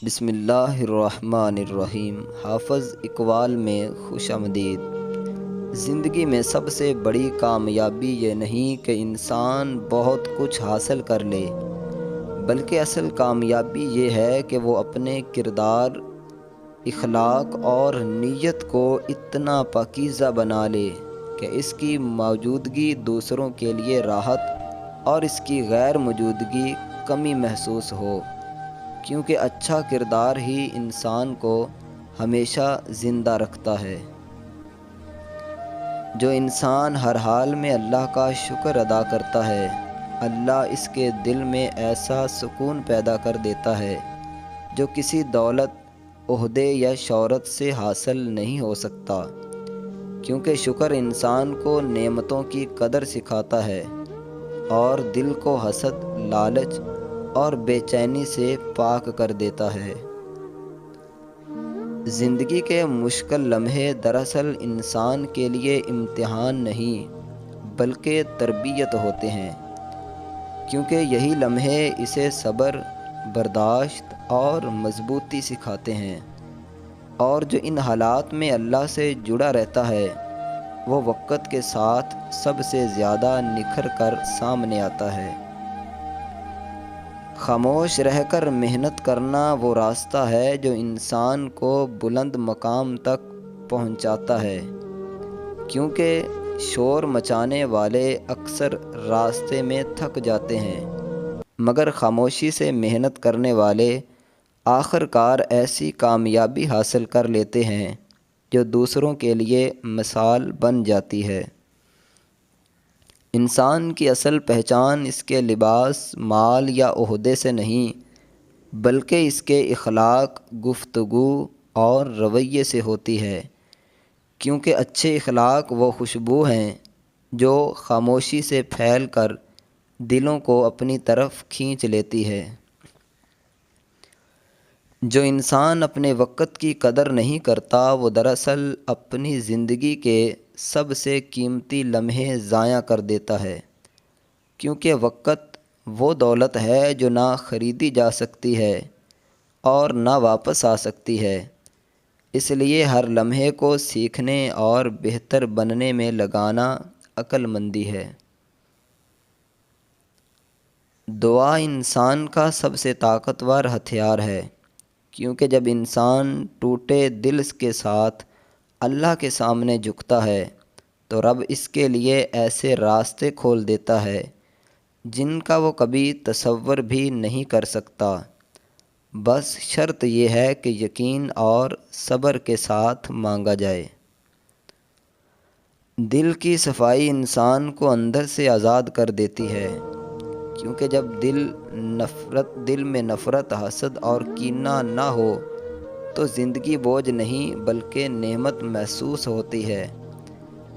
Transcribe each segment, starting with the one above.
بسم اللہ الرحمن الرحیم۔ حافظ اقبال میں خوش آمدید۔ زندگی میں سب سے بڑی کامیابی یہ نہیں کہ انسان بہت کچھ حاصل کر لے، بلکہ اصل کامیابی یہ ہے کہ وہ اپنے کردار، اخلاق اور نیت کو اتنا پاکیزہ بنا لے کہ اس کی موجودگی دوسروں کے لیے راحت اور اس کی غیر موجودگی کمی محسوس ہو، کیونکہ اچھا کردار ہی انسان کو ہمیشہ زندہ رکھتا ہے۔ جو انسان ہر حال میں اللہ کا شکر ادا کرتا ہے، اللہ اس کے دل میں ایسا سکون پیدا کر دیتا ہے جو کسی دولت، عہدے یا شہرت سے حاصل نہیں ہو سکتا، کیونکہ شکر انسان کو نعمتوں کی قدر سکھاتا ہے اور دل کو حسد، لالچ اور بے چینی سے پاک کر دیتا ہے۔ زندگی کے مشکل لمحے دراصل انسان کے لیے امتحان نہیں بلکہ تربیت ہوتے ہیں، کیونکہ یہی لمحے اسے صبر، برداشت اور مضبوطی سکھاتے ہیں، اور جو ان حالات میں اللہ سے جڑا رہتا ہے وہ وقت کے ساتھ سب سے زیادہ نکھر کر سامنے آتا ہے۔ خاموش رہ کر محنت کرنا وہ راستہ ہے جو انسان کو بلند مقام تک پہنچاتا ہے، کیونکہ شور مچانے والے اکثر راستے میں تھک جاتے ہیں، مگر خاموشی سے محنت کرنے والے آخر کار ایسی کامیابی حاصل کر لیتے ہیں جو دوسروں کے لیے مثال بن جاتی ہے۔ انسان کی اصل پہچان اس کے لباس، مال یا عہدے سے نہیں بلکہ اس کے اخلاق، گفتگو اور رویے سے ہوتی ہے، کیونکہ اچھے اخلاق وہ خوشبو ہیں جو خاموشی سے پھیل کر دلوں کو اپنی طرف کھینچ لیتی ہے۔ جو انسان اپنے وقت کی قدر نہیں کرتا وہ دراصل اپنی زندگی کے سب سے قیمتی لمحے ضائع کر دیتا ہے، کیونکہ وقت وہ دولت ہے جو نہ خریدی جا سکتی ہے اور نہ واپس آ سکتی ہے، اس لیے ہر لمحے کو سیکھنے اور بہتر بننے میں لگانا عقل مندی ہے۔ دعا انسان کا سب سے طاقتور ہتھیار ہے، کیونکہ جب انسان ٹوٹے دل کے ساتھ اللہ کے سامنے جھکتا ہے تو رب اس کے لیے ایسے راستے کھول دیتا ہے جن کا وہ کبھی تصور بھی نہیں کر سکتا۔ بس شرط یہ ہے کہ یقین اور صبر کے ساتھ مانگا جائے۔ دل کی صفائی انسان کو اندر سے آزاد کر دیتی ہے، کیونکہ جب دل میں نفرت، حسد اور کینہ نہ ہو تو زندگی بوجھ نہیں بلکہ نعمت محسوس ہوتی ہے۔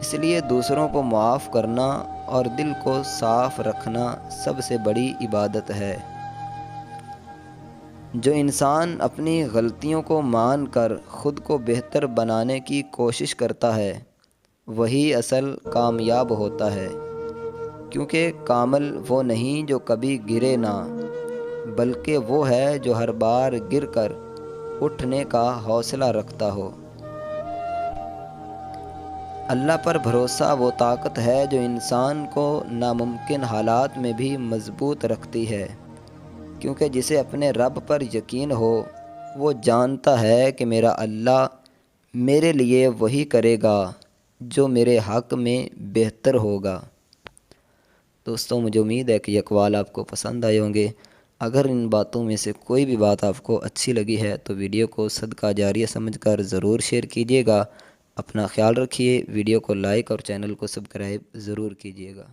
اس لیے دوسروں کو معاف کرنا اور دل کو صاف رکھنا سب سے بڑی عبادت ہے۔ جو انسان اپنی غلطیوں کو مان کر خود کو بہتر بنانے کی کوشش کرتا ہے وہی اصل کامیاب ہوتا ہے، کیونکہ کامل وہ نہیں جو کبھی گرے نہ، بلکہ وہ ہے جو ہر بار گر کر اٹھنے کا حوصلہ رکھتا ہو۔ اللہ پر بھروسہ وہ طاقت ہے جو انسان کو ناممکن حالات میں بھی مضبوط رکھتی ہے، کیونکہ جسے اپنے رب پر یقین ہو وہ جانتا ہے کہ میرا اللہ میرے لیے وہی کرے گا جو میرے حق میں بہتر ہوگا۔ دوستوں، مجھے امید ہے کہ یہ اقوال آپ کو پسند آئے ہوں گے۔ اگر ان باتوں میں سے کوئی بھی بات آپ کو اچھی لگی ہے تو ویڈیو کو صدقہ جاریہ سمجھ کر ضرور شیئر کیجیے گا۔ اپنا خیال رکھیے، ویڈیو کو لائک اور چینل کو سبسکرائب ضرور کیجیے گا۔